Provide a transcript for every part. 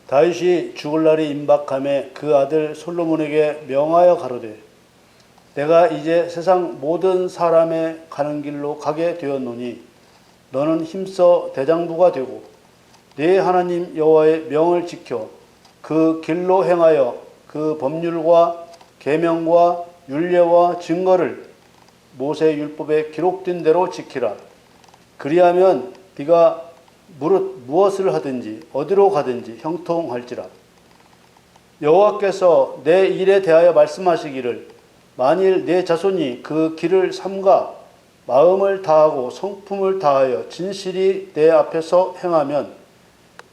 다윗이 죽을 날이 임박함에 그 아들 솔로몬에게 명하여 가로되 내가 이제 세상 모든 사람의 가는 길로 가게 되었노니 너는 힘써 대장부가 되고 네 하나님 여호와의 명을 지켜 그 길로 행하여 그 법률과 계명과 율례와 증거를 모세 율법에 기록된 대로 지키라. 그리하면 네가 무엇을 하든지 어디로 가든지 형통할지라. 여호와께서 내 일에 대하여 말씀하시기를 만일 내 자손이 그 길을 삼가 마음을 다하고 성품을 다하여 진실이 내 앞에서 행하면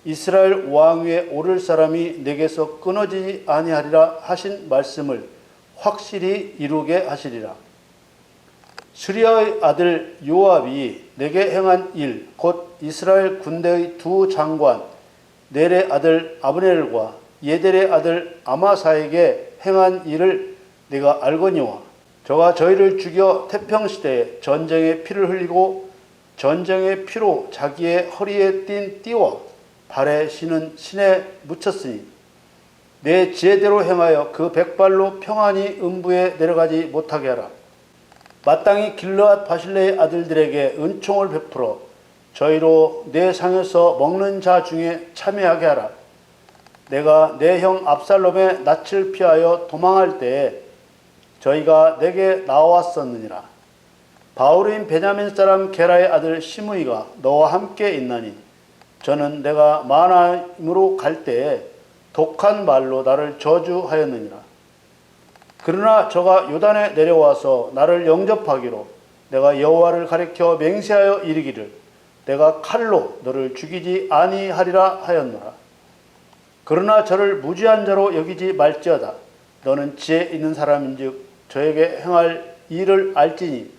이스라엘 왕 위에 오를 사람이 내게서 끊어지지 아니하리라 하신 말씀을 확실히 이루게 하시리라. 스리야의 아들 요압이 내게 행한 일, 곧 이스라엘 군대의 두 장관 넬의 아들 아브넬과 예델의 아들 아마사에게 행한 일을 내가 알거니와 저가 저희를 죽여 태평시대에 전쟁의 피를 흘리고 전쟁의 피로 자기의 허리에 띤 띠와 발에 신은 신에 묻혔으니 내 지혜대로 행하여 그 백발로 평안히 음부에 내려가지 못하게 하라. 마땅히 길르앗 바실레의 아들들에게 은총을 베풀어 저희로 내 상에서 먹는 자 중에 참여하게 하라. 내가 내 형 압살롬의 낯을 피하여 도망할 때에 저희가 내게 나왔었느니라. 바후르인 베냐민 사람 게라의 아들 시므이가 너와 함께 있나니 저는 내가 마하나임으로 갈 때에 독한 말로 나를 저주하였느니라. 그러나 저가 요단에 내려와서 나를 영접하기로 내가 여호와를 가리켜 맹세하여 이르기를 내가 칼로 너를 죽이지 아니하리라 하였노라. 그러나 저를 무지한 자로 여기지 말지어다. 너는 지혜 있는 사람인즉 저에게 행할 일을 알지니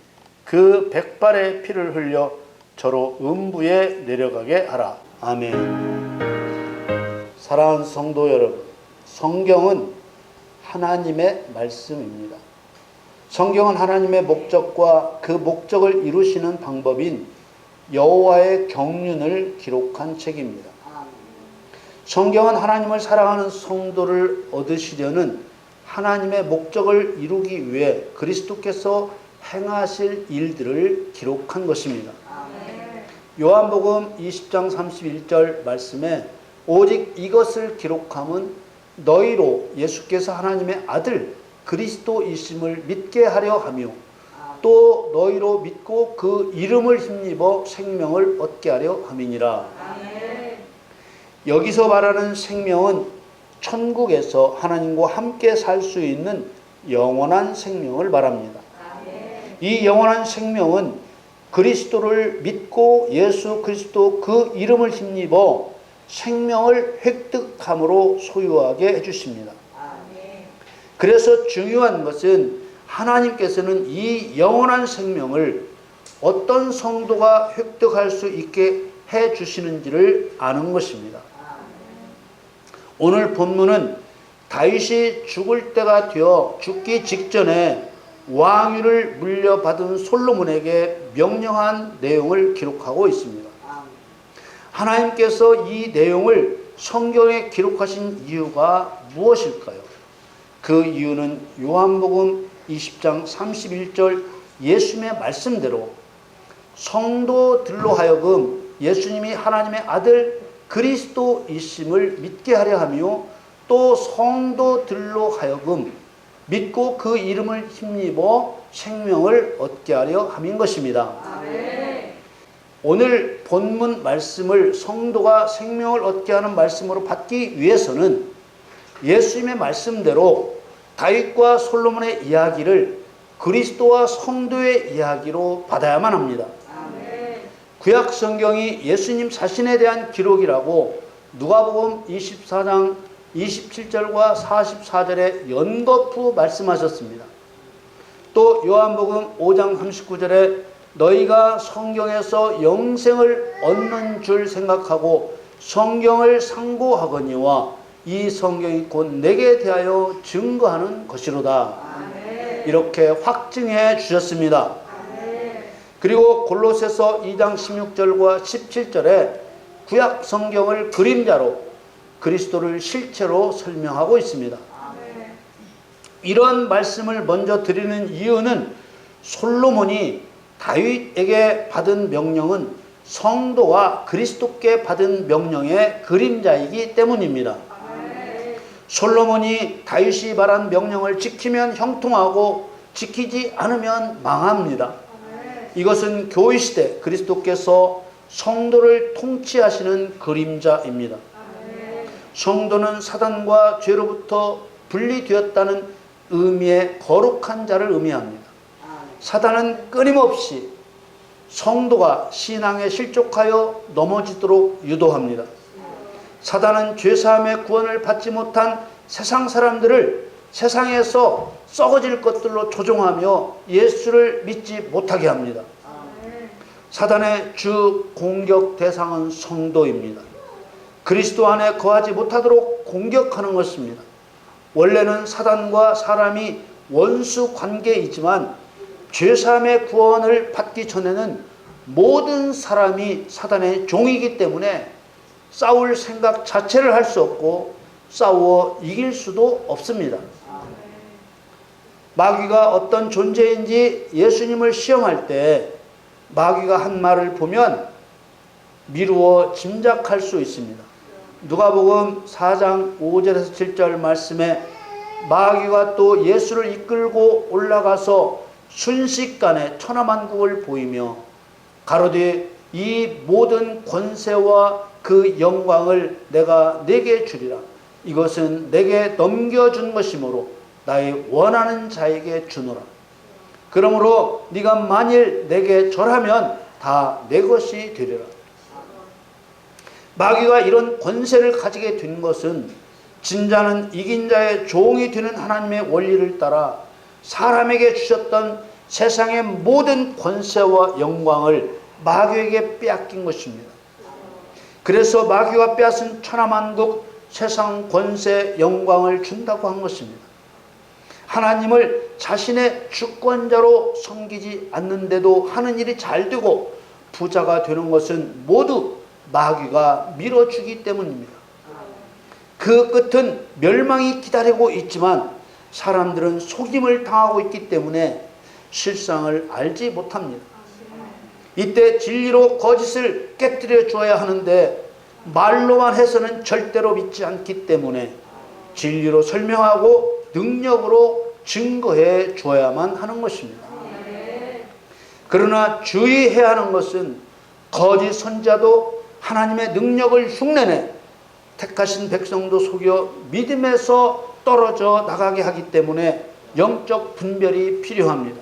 그 백발의 피를 흘려 저로 음부에 내려가게 하라. 아멘. 사랑하는 성도 여러분, 성경은 하나님의 말씀입니다. 성경은 하나님의 목적과 그 목적을 이루시는 방법인 여호와의 경륜을 기록한 책입니다. 성경은 하나님을 사랑하는 성도를 얻으시려는 하나님의 목적을 이루기 위해 그리스도께서 행하실 일들을 기록한 것입니다. 요한복음 20장 31절 말씀에 오직 이것을 기록함은 너희로 예수께서 하나님의 아들 그리스도이심을 믿게 하려 하며 또 너희로 믿고 그 이름을 힘입어 생명을 얻게 하려 함이니라. 여기서 말하는 생명은 천국에서 하나님과 함께 살 수 있는 영원한 생명을 말합니다. 이 영원한 생명은 그리스도를 믿고 예수 그리스도 그 이름을 힘입어 생명을 획득함으로 소유하게 해주십니다. 그래서 중요한 것은 하나님께서는 이 영원한 생명을 어떤 성도가 획득할 수 있게 해주시는지를 아는 것입니다. 오늘 본문은 다윗이 죽을 때가 되어 죽기 직전에 왕위를 물려받은 솔로몬에게 명령한 내용을 기록하고 있습니다. 하나님께서 이 내용을 성경에 기록하신 이유가 무엇일까요? 그 이유는 요한복음 20장 31절 예수님의 말씀대로 성도들로 하여금 예수님이 하나님의 아들 그리스도이심을 믿게 하려 하며 또 성도들로 하여금 믿고 그 이름을 힘입어 생명을 얻게 하려 함인 것입니다. 오늘 본문 말씀을 성도가 생명을 얻게 하는 말씀으로 받기 위해서는 예수님의 말씀대로 다윗과 솔로몬의 이야기를 그리스도와 성도의 이야기로 받아야만 합니다. 구약 성경이 예수님 자신에 대한 기록이라고 누가복음 24장 27절과 44절에 연거푸 말씀하셨습니다. 또 요한복음 5장 39절에 너희가 성경에서 영생을 얻는 줄 생각하고 성경을 상고하거니와 이 성경이 곧 내게 대하여 증거하는 것이로다. 이렇게 확증해 주셨습니다. 그리고 골로새서 2장 16절과 17절에 구약 성경을 그림자로 그리스도를 실체로 설명하고 있습니다. 이런 말씀을 먼저 드리는 이유는 솔로몬이 다윗에게 받은 명령은 성도와 그리스도께 받은 명령의 그림자이기 때문입니다. 솔로몬이 다윗이 말한 명령을 지키면 형통하고 지키지 않으면 망합니다. 이것은 교회 시대 그리스도께서 성도를 통치하시는 그림자입니다. 성도는 사단과 죄로부터 분리되었다는 의미의 거룩한 자를 의미합니다. 사단은 끊임없이 성도가 신앙에 실족하여 넘어지도록 유도합니다. 사단은 죄사함의 구원을 받지 못한 세상 사람들을 세상에서 썩어질 것들로 조종하며 예수를 믿지 못하게 합니다. 사단의 주 공격 대상은 성도입니다. 그리스도 안에 거하지 못하도록 공격하는 것입니다. 원래는 사단과 사람이 원수 관계이지만 죄사함의 구원을 받기 전에는 모든 사람이 사단의 종이기 때문에 싸울 생각 자체를 할 수 없고 싸워 이길 수도 없습니다. 마귀가 어떤 존재인지 예수님을 시험할 때 마귀가 한 말을 보면 미루어 짐작할 수 있습니다. 누가복음 4장 5절에서 7절 말씀에 마귀가 또 예수를 이끌고 올라가서 순식간에 천하만국을 보이며 가로되 이 모든 권세와 그 영광을 내가 네게 주리라. 이것은 내게 넘겨준 것이므로 나의 원하는 자에게 주노라. 그러므로 네가 만일 내게 절하면 다 내 것이 되리라. 마귀가 이런 권세를 가지게 된 것은 진자는 이긴 자의 종이 되는 하나님의 원리를 따라 사람에게 주셨던 세상의 모든 권세와 영광을 마귀에게 빼앗긴 것입니다. 그래서 마귀가 빼앗은 천하만국 세상 권세 영광을 준다고 한 것입니다. 하나님을 자신의 주권자로 섬기지 않는데도 하는 일이 잘 되고 부자가 되는 것은 모두 마귀가 밀어주기 때문입니다. 그 끝은 멸망이 기다리고 있지만 사람들은 속임을 당하고 있기 때문에 실상을 알지 못합니다. 이때 진리로 거짓을 깨뜨려 줘야 하는데 말로만 해서는 절대로 믿지 않기 때문에 진리로 설명하고 능력으로 증거해 줘야만 하는 것입니다. 그러나 주의해야 하는 것은 거짓 선자도 하나님의 능력을 흉내내 택하신 백성도 속여 믿음에서 떨어져 나가게 하기 때문에 영적 분별이 필요합니다.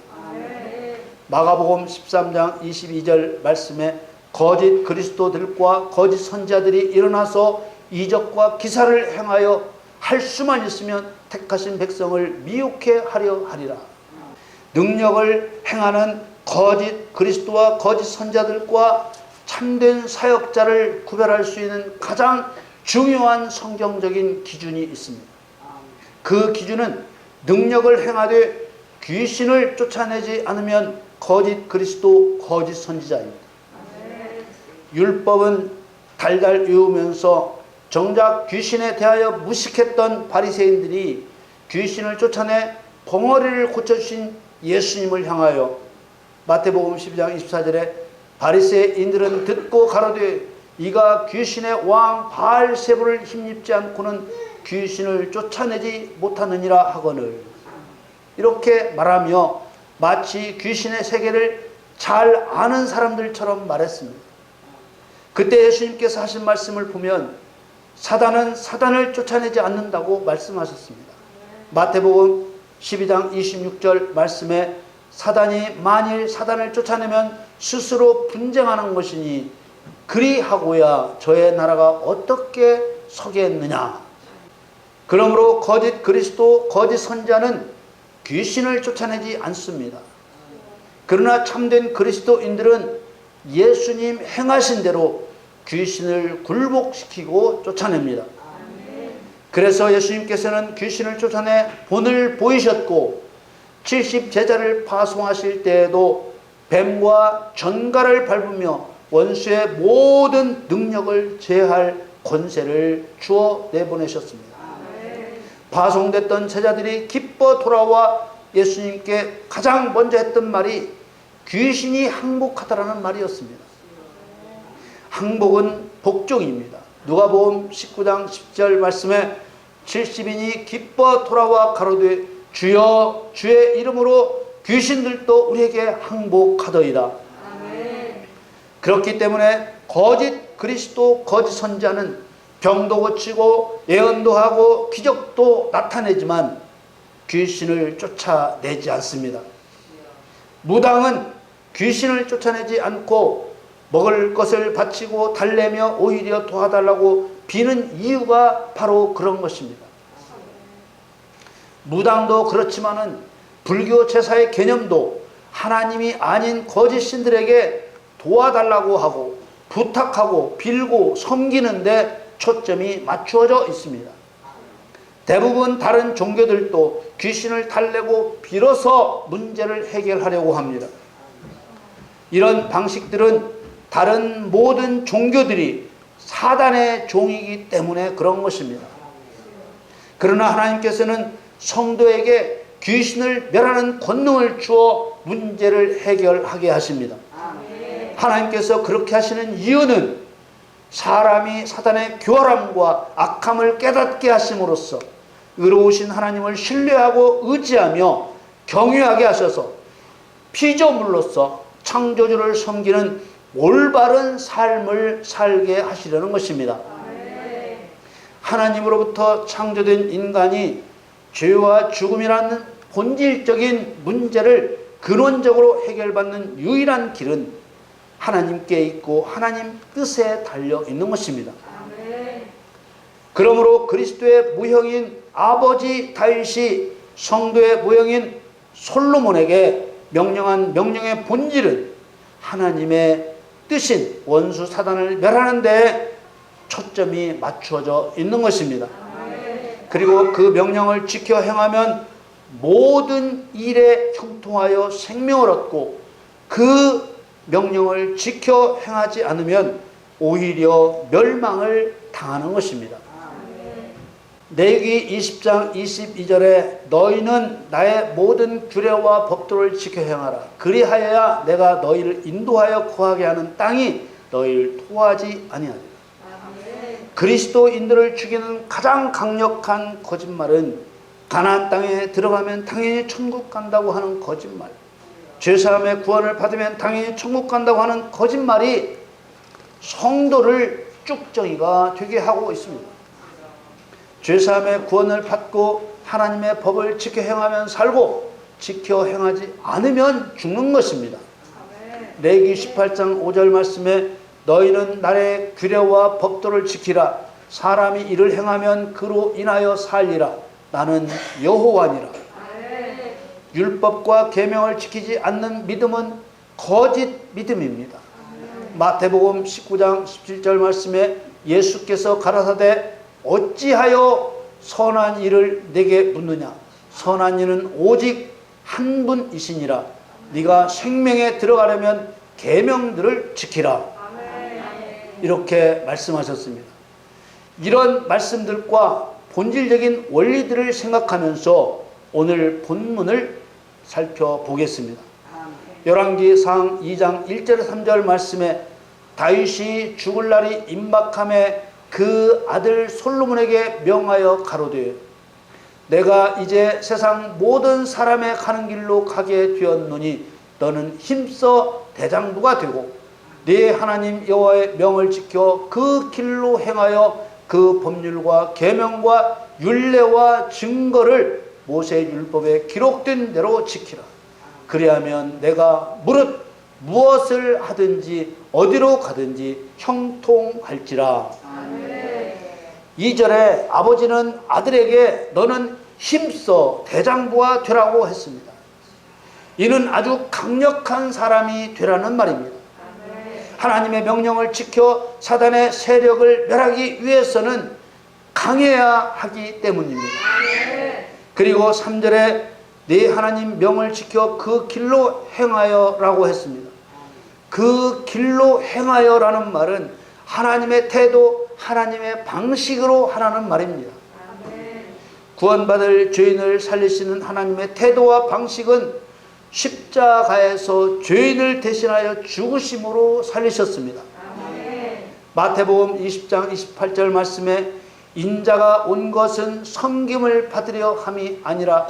마가복음 13장 22절 말씀에 거짓 그리스도들과 거짓 선자들이 일어나서 이적과 기사를 행하여 할 수만 있으면 택하신 백성을 미혹해 하려 하리라. 능력을 행하는 거짓 그리스도와 거짓 선자들과 참된 사역자를 구별할 수 있는 가장 중요한 성경적인 기준이 있습니다. 그 기준은 능력을 행하되 귀신을 쫓아내지 않으면 거짓 그리스도, 거짓 선지자입니다. 율법은 달달 외우면서 정작 귀신에 대하여 무식했던 바리새인들이 귀신을 쫓아내 벙어리를 고쳐주신 예수님을 향하여 마태복음 12장 24절에 바리새인들은 듣고 가로되 이가 귀신의 왕 바알세불을 힘입지 않고는 귀신을 쫓아내지 못하느니라 하거늘. 이렇게 말하며 마치 귀신의 세계를 잘 아는 사람들처럼 말했습니다. 그때 예수님께서 하신 말씀을 보면 사단은 사단을 쫓아내지 않는다고 말씀하셨습니다. 마태복음 12장 26절 말씀에 사단이 만일 사단을 쫓아내면 스스로 분쟁하는 것이니 그리하고야 저의 나라가 어떻게 서겠느냐. 그러므로 거짓 그리스도, 거짓 선자는 귀신을 쫓아내지 않습니다. 그러나 참된 그리스도인들은 예수님 행하신 대로 귀신을 굴복시키고 쫓아냅니다. 그래서 예수님께서는 귀신을 쫓아내 본을 보이셨고 70제자를 파송하실 때에도 뱀과 전갈을 밟으며 원수의 모든 능력을 제할 권세를 주어 내보내셨습니다. 파송됐던 제자들이 기뻐 돌아와 예수님께 가장 먼저 했던 말이 귀신이 항복하다라는 말이었습니다. 항복은 복종입니다. 누가복음 19장 10절 말씀에 70인이 기뻐 돌아와 가로되 주여 주의 이름으로 귀신들도 우리에게 항복하더이다. 그렇기 때문에 거짓 그리스도 거짓 선지자는 병도 고치고 예언도 하고 기적도 나타내지만 귀신을 쫓아내지 않습니다. 무당은 귀신을 쫓아내지 않고 먹을 것을 바치고 달래며 오히려 도와달라고 비는 이유가 바로 그런 것입니다. 무당도 그렇지만은 불교 제사의 개념도 하나님이 아닌 거짓 신들에게 도와달라고 하고 부탁하고 빌고 섬기는데 초점이 맞추어져 있습니다. 대부분 다른 종교들도 귀신을 달래고 빌어서 문제를 해결하려고 합니다. 이런 방식들은 다른 모든 종교들이 사단의 종이기 때문에 그런 것입니다. 그러나 하나님께서는 성도에게 귀신을 멸하는 권능을 주어 문제를 해결하게 하십니다. 하나님께서 그렇게 하시는 이유는 사람이 사단의 교활함과 악함을 깨닫게 하심으로써 의로우신 하나님을 신뢰하고 의지하며 경외하게 하셔서 피조물로서 창조주를 섬기는 올바른 삶을 살게 하시려는 것입니다. 하나님으로부터 창조된 인간이 죄와 죽음이라는 본질적인 문제를 근원적으로 해결받는 유일한 길은 하나님께 있고 하나님 뜻에 달려 있는 것입니다. 그러므로 그리스도의 모형인 아버지 다윗이 성도의 모형인 솔로몬에게 명령한 명령의 본질은 하나님의 뜻인 원수 사단을 멸하는 데 초점이 맞추어져 있는 것입니다. 그리고 그 명령을 지켜 행하면 모든 일에 형통하여 생명을 얻고 그 명령을 지켜 행하지 않으면 오히려 멸망을 당하는 것입니다. 레위기 20장 22절에 너희는 나의 모든 규례와 법도를 지켜 행하라. 그리하여야 내가 너희를 인도하여 거하게 하는 땅이 너희를 토하지 아니하리라. 그리스도인들을 죽이는 가장 강력한 거짓말은 가나안 땅에 들어가면 당연히 천국 간다고 하는 거짓말, 죄사함의 구원을 받으면 당연히 천국 간다고 하는 거짓말이 성도를 쭉정이가 되게 하고 있습니다. 죄사함의 구원을 받고 하나님의 법을 지켜 행하면 살고 지켜 행하지 않으면 죽는 것입니다. 레위기 18장 5절 말씀에 너희는 나의 규례와 법도를 지키라. 사람이 이를 행하면 그로 인하여 살리라. 나는 여호와니라. 율법과 계명을 지키지 않는 믿음은 거짓 믿음입니다. 마태복음 19장 17절 말씀에 예수께서 가라사대 어찌하여 선한 일을 내게 묻느냐. 선한 이는 오직 한 분이시니라. 네가 생명에 들어가려면 계명들을 지키라. 이렇게 말씀하셨습니다. 이런 말씀들과 본질적인 원리들을 생각하면서 오늘 본문을 살펴보겠습니다. 열왕기상 2장 1절 3절 말씀에 다윗이 죽을 날이 임박함에 그 아들 솔로몬에게 명하여 가로되 내가 이제 세상 모든 사람의 가는 길로 가게 되었노니 너는 힘써 대장부가 되고 네 하나님 여호와의 명을 지켜 그 길로 행하여 그 법률과 계명과 율례와 증거를 모세의 율법에 기록된 대로 지키라. 그리하면 내가 무릇 무엇을 하든지 어디로 가든지 형통할지라. 2절에 아버지는 아들에게 너는 힘써 대장부가 되라고 했습니다. 이는 아주 강력한 사람이 되라는 말입니다. 하나님의 명령을 지켜 사단의 세력을 멸하기 위해서는 강해야 하기 때문입니다. 그리고 3절에 네 하나님 명을 지켜 그 길로 행하여 라고 했습니다. 그 길로 행하여 라는 말은 하나님의 태도, 하나님의 방식으로 하라는 말입니다. 구원받을 죄인을 살리시는 하나님의 태도와 방식은 십자가에서 죄인을 대신하여 죽으심으로 살리셨습니다. 마태복음 20장 28절 말씀에 인자가 온 것은 섬김을 받으려 함이 아니라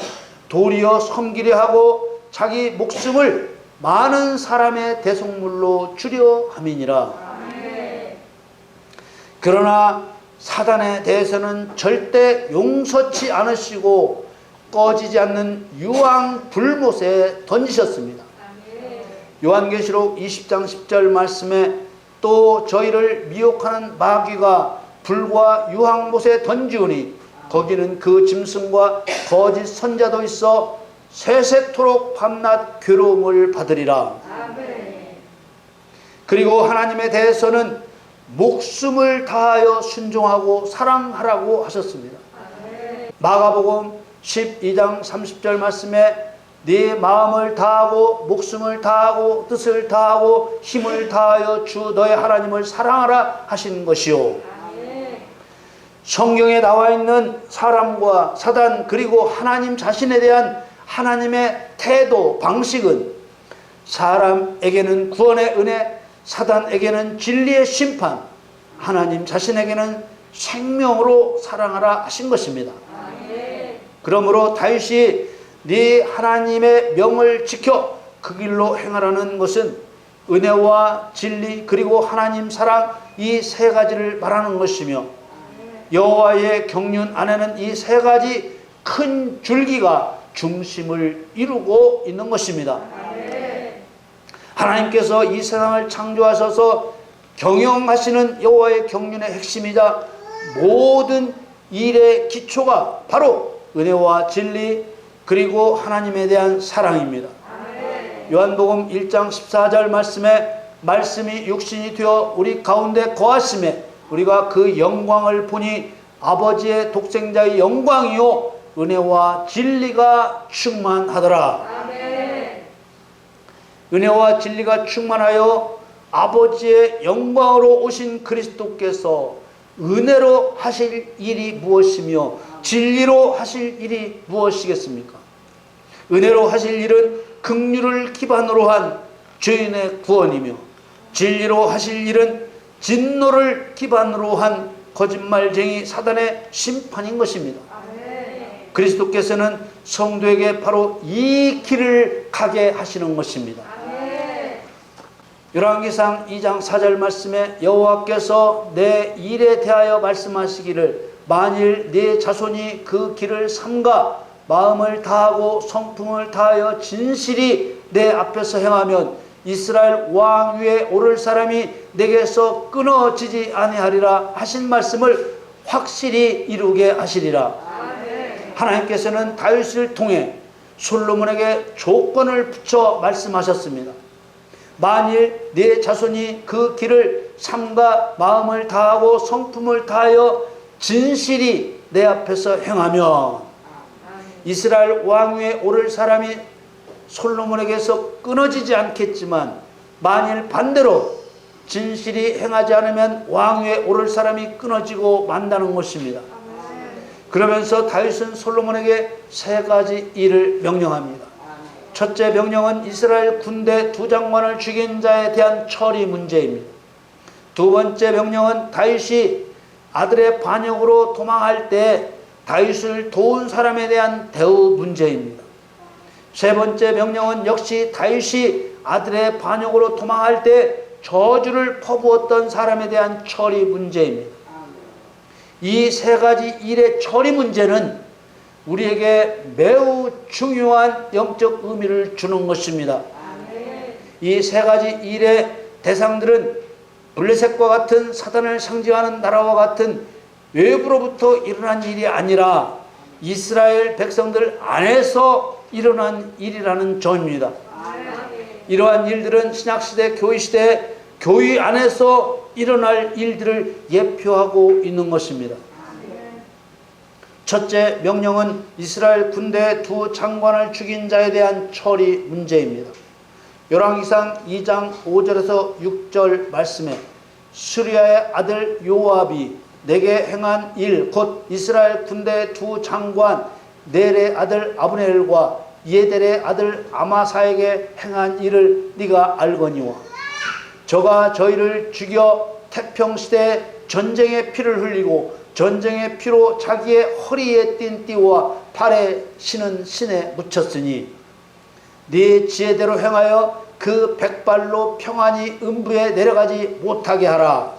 도리어 섬기려 하고 자기 목숨을 많은 사람의 대속물로 주려 함이니라. 그러나 사단에 대해서는 절대 용서치 않으시고 꺼지지 않는 유황 불못에 던지셨습니다. 요한계시록 20장 10절 말씀에 또 저희를 미혹하는 마귀가 불과 유황못에 던지우니 거기는 그 짐승과 거짓 선자도 있어 세세토록 밤낮 괴로움을 받으리라. 그리고 하나님에 대해서는 목숨을 다하여 순종하고 사랑하라고 하셨습니다. 마가복음 12장 30절 말씀에 네 마음을 다하고 목숨을 다하고 뜻을 다하고 힘을 다하여 주 너의 하나님을 사랑하라 하신 것이요. 성경에 나와 있는 사람과 사단 그리고 하나님 자신에 대한 하나님의 태도 방식은 사람에게는 구원의 은혜, 사단에게는 진리의 심판, 하나님 자신에게는 생명으로 사랑하라 하신 것입니다. 그러므로 다윗이 네 하나님의 명을 지켜 그 길로 행하라는 것은 은혜와 진리 그리고 하나님 사랑 이 세 가지를 말하는 것이며 여호와의 경륜 안에는 이 세 가지 큰 줄기가 중심을 이루고 있는 것입니다. 하나님께서 이 세상을 창조하셔서 경영하시는 여호와의 경륜의 핵심이자 모든 일의 기초가 바로 은혜와 진리 그리고 하나님에 대한 사랑입니다. 요한복음 1장 14절 말씀에 말씀이 육신이 되어 우리 가운데 거하심에 우리가 그 영광을 보니 아버지의 독생자의 영광이요 은혜와 진리가 충만하더라. 은혜와 진리가 충만하여 아버지의 영광으로 오신 그리스도께서 은혜로 하실 일이 무엇이며 진리로 하실 일이 무엇이겠습니까? 은혜로 하실 일은 긍휼을 기반으로 한 죄인의 구원이며 진리로 하실 일은 진노를 기반으로 한 거짓말쟁이 사단의 심판인 것입니다. 그리스도께서는 성도에게 바로 이 길을 가게 하시는 것입니다. 열왕기상 2장 4절 말씀에 여호와께서 내 일에 대하여 말씀하시기를 만일 네 자손이 그 길을 삼가 마음을 다하고 성품을 다하여 진실이 내 앞에서 행하면 이스라엘 왕 위에 오를 사람이 내게서 끊어지지 아니하리라 하신 말씀을 확실히 이루게 하시리라. 하나님께서는 다윗을 통해 솔로몬에게 조건을 붙여 말씀하셨습니다. 만일 네 자손이 그 길을 삼가 마음을 다하고 성품을 다하여 진실이 내 앞에서 행하면 이스라엘 왕 위에 오를 사람이 솔로몬에게서 끊어지지 않겠지만 만일 반대로 진실이 행하지 않으면 왕 위에 오를 사람이 끊어지고 만다는 것입니다. 그러면서 다윗은 솔로몬에게 세 가지 일을 명령합니다. 첫째 명령은 이스라엘 군대 두 장관을 죽인 자에 대한 처리 문제입니다. 두 번째 명령은 다윗이 아들의 반역으로 도망할 때 다윗을 도운 사람에 대한 대우 문제입니다. 세 번째 명령은 역시 다윗이 아들의 반역으로 도망할 때 저주를 퍼부었던 사람에 대한 처리 문제입니다. 이 세 가지 일의 처리 문제는 우리에게 매우 중요한 영적 의미를 주는 것입니다. 이 세 가지 일의 대상들은 블레셋과 같은 사단을 상징하는 나라와 같은 외부로부터 일어난 일이 아니라 이스라엘 백성들 안에서 일어난 일이라는 점입니다. 이러한 일들은 신약시대 교회시대 교회 안에서 일어날 일들을 예표하고 있는 것입니다. 첫째 명령은 이스라엘 군대 두 장관을 죽인 자에 대한 처리 문제입니다. 열왕기상 2장 5절에서 6절 말씀에 수리아의 아들 요압이 내게 행한 일 곧 이스라엘 군대 두 장관 넬의 아들 아브넬과 예델의 아들 아마사에게 행한 일을 네가 알거니와 저가 저희를 죽여 태평시대에 전쟁의 피를 흘리고 전쟁의 피로 자기의 허리에 띤 띠와 팔에 신은 신에 묻혔으니 네 지혜대로 행하여 그 백발로 평안히 음부에 내려가지 못하게 하라.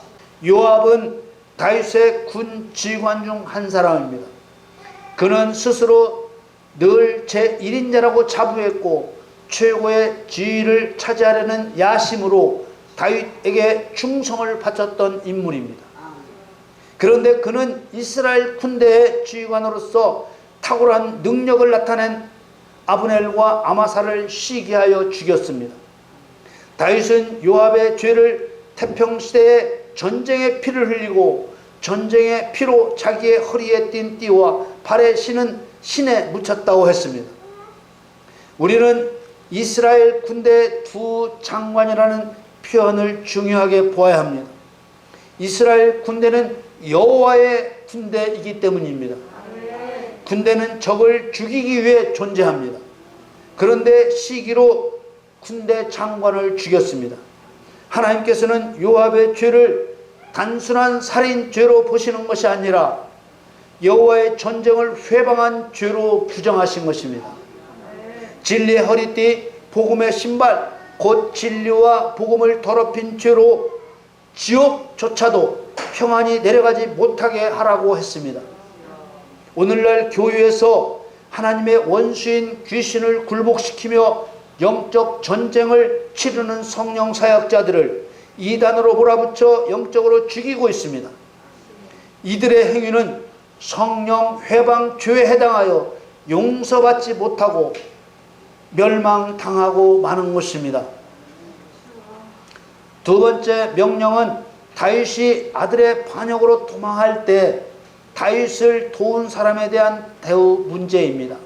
요압은 다윗의 군 지휘관 중 한 사람입니다. 그는 스스로 늘 제1인자라고 자부했고 최고의 지위를 차지하려는 야심으로 다윗에게 충성을 바쳤던 인물입니다. 그런데 그는 이스라엘 군대의 지휘관으로서 탁월한 능력을 나타낸 아브넬과 아마사를 시기하여 죽였습니다. 다윗은 요압의 죄를 태평시대에 전쟁의 피를 흘리고 전쟁의 피로 자기의 허리에 띤 띠와 팔에 신은 신에 묻혔다고 했습니다. 우리는 이스라엘 군대 두 장관이라는 표현을 중요하게 보아야 합니다. 이스라엘 군대는 여호와의 군대이기 때문입니다. 군대는 적을 죽이기 위해 존재합니다. 그런데 시기로 군대 장관을 죽였습니다. 하나님께서는 요압의 죄를 단순한 살인죄로 보시는 것이 아니라 여호와의 전쟁을 회방한 죄로 규정하신 것입니다. 진리의 허리띠, 복음의 신발, 곧 진리와 복음을 더럽힌 죄로 지옥조차도 평안히 내려가지 못하게 하라고 했습니다. 오늘날 교회에서 하나님의 원수인 귀신을 굴복시키며 영적 전쟁을 치르는 성령 사역자들을 이단으로 몰아붙여 영적으로 죽이고 있습니다. 이들의 행위는 성령 회방 죄에 해당하여 용서받지 못하고 멸망당하고 마는 것입니다. 두 번째 명령은 다윗이 아들의 반역으로 도망할 때 다윗을 도운 사람에 대한 대우 문제입니다.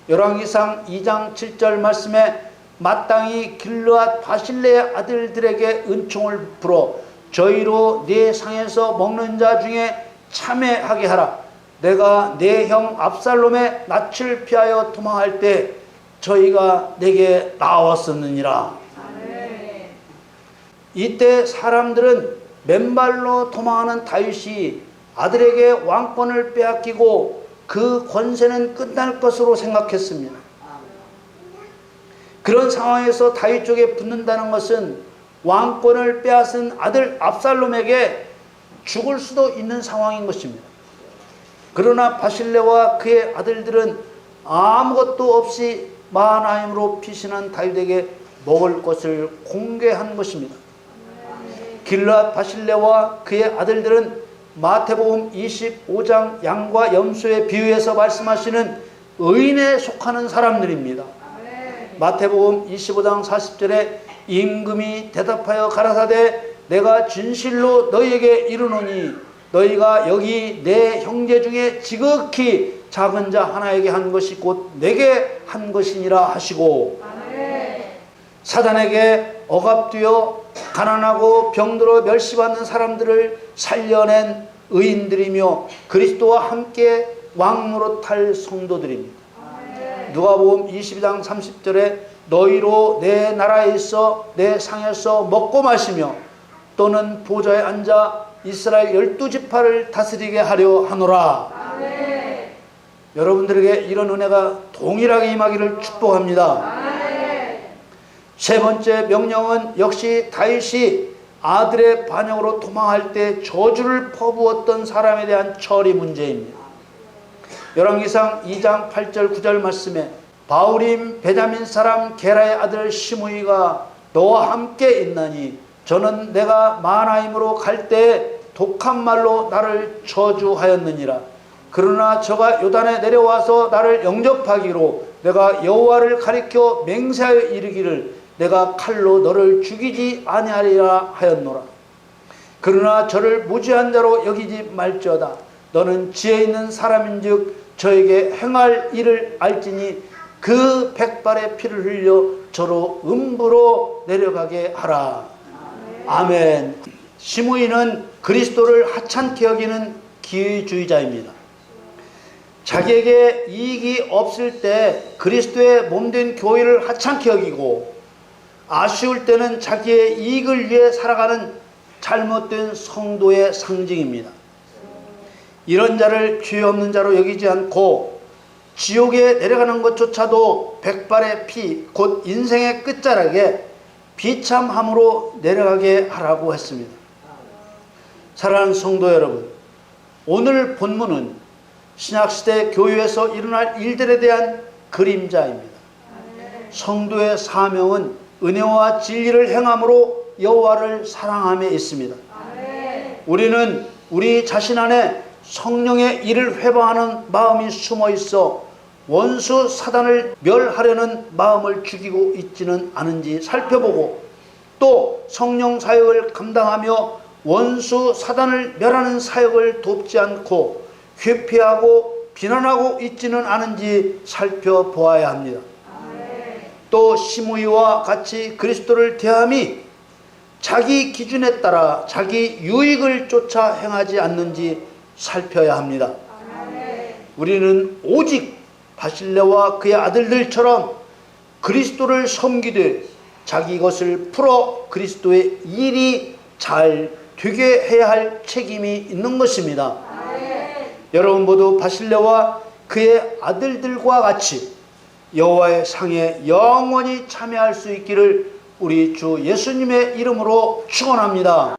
열왕기상 2장 7절 말씀에 마땅히 길르앗 바실레의 아들들에게 은총을 불어 저희로 네 상에서 먹는 자 중에 참회하게 하라. 내가 내 형 압살롬의 낯을 피하여 도망할 때 저희가 내게 나왔었느니라. 이때 사람들은 맨발로 도망하는 다윗이 아들에게 왕권을 빼앗기고 그 권세는 끝날 것으로 생각했습니다. 그런 상황에서 다윗 쪽에 붙는다는 것은 왕권을 빼앗은 아들 압살롬에게 죽을 수도 있는 상황인 것입니다. 그러나 바실레와 그의 아들들은 아무것도 없이 마하나임으로 피신한 다윗에게 먹을 것을 공개한 것입니다. 길르앗 바실레와 그의 아들들은 마태복음 25장 양과 염소의 비유에서 말씀하시는 의인에 속하는 사람들입니다. 마태복음 25장 40절에 임금이 대답하여 가라사대 내가 진실로 너희에게 이르노니 너희가 여기 내 형제 중에 지극히 작은 자 하나에게 한 것이 곧 내게 한 것이니라 하시고 사단에게 억압되어 가난하고 병들어 멸시받는 사람들을 살려낸 의인들이며 그리스도와 함께 왕노릇할 성도들입니다. 누가복음 22장 30절에 너희로 내 나라에 있어 내 상에서 먹고 마시며 또는 보좌에 앉아 이스라엘 12지파를 다스리게 하려 하노라. 아멘. 여러분들에게 이런 은혜가 동일하게 임하기를 축복합니다. 아멘. 세 번째 명령은 역시 다윗이 아들의 반역으로 도망할 때 저주를 퍼부었던 사람에 대한 처리 문제입니다. 열왕기상 2장 8절 9절 말씀에 바울임 베냐민 사람 게라의 아들 시므이가 너와 함께 있나니 저는 내가 마하나임으로 갈 때 독한 말로 나를 저주하였느니라. 그러나 저가 요단에 내려와서 나를 영접하기로 내가 여호와를 가리켜 맹세하여 이르기를 내가 칼로 너를 죽이지 아니하리라 하였노라. 그러나 저를 무지한 자로 여기지 말지어다. 너는 지혜 있는 사람인즉 저에게 행할 일을 알지니 그 백발의 피를 흘려 저로 음부로 내려가게 하라. 아멘. 시므이는 그리스도를 하찮게 여기는 기회주의자입니다. 자기에게 이익이 없을 때 그리스도의 몸된 교회를 하찮게 여기고, 아쉬울 때는 자기의 이익을 위해 살아가는 잘못된 성도의 상징입니다. 이런 자를 죄 없는 자로 여기지 않고 지옥에 내려가는 것조차도 백발의 피, 곧 인생의 끝자락에 비참함으로 내려가게 하라고 했습니다. 사랑하는 성도 여러분, 오늘 본문은 신약시대 교회에서 일어날 일들에 대한 그림자입니다. 성도의 사명은 은혜와 진리를 행함으로 여호와를 사랑함에 있습니다. 우리는 우리 자신 안에 성령의 일을 회방하는 마음이 숨어 있어 원수 사단을 멸하려는 마음을 죽이고 있지는 않은지 살펴보고, 또 성령 사역을 감당하며 원수 사단을 멸하는 사역을 돕지 않고 회피하고 비난하고 있지는 않은지 살펴보아야 합니다. 또 시므이와 같이 그리스도를 대함이 자기 기준에 따라 자기 유익을 쫓아 행하지 않는지 살펴야 합니다. 우리는 오직 바실레와 그의 아들들처럼 그리스도를 섬기되 자기 것을 풀어 그리스도의 일이 잘 되게 해야 할 책임이 있는 것입니다. 여러분 모두 바실레와 그의 아들들과 같이 여호와의 상에 영원히 참여할 수 있기를 우리 주 예수님의 이름으로 축원합니다.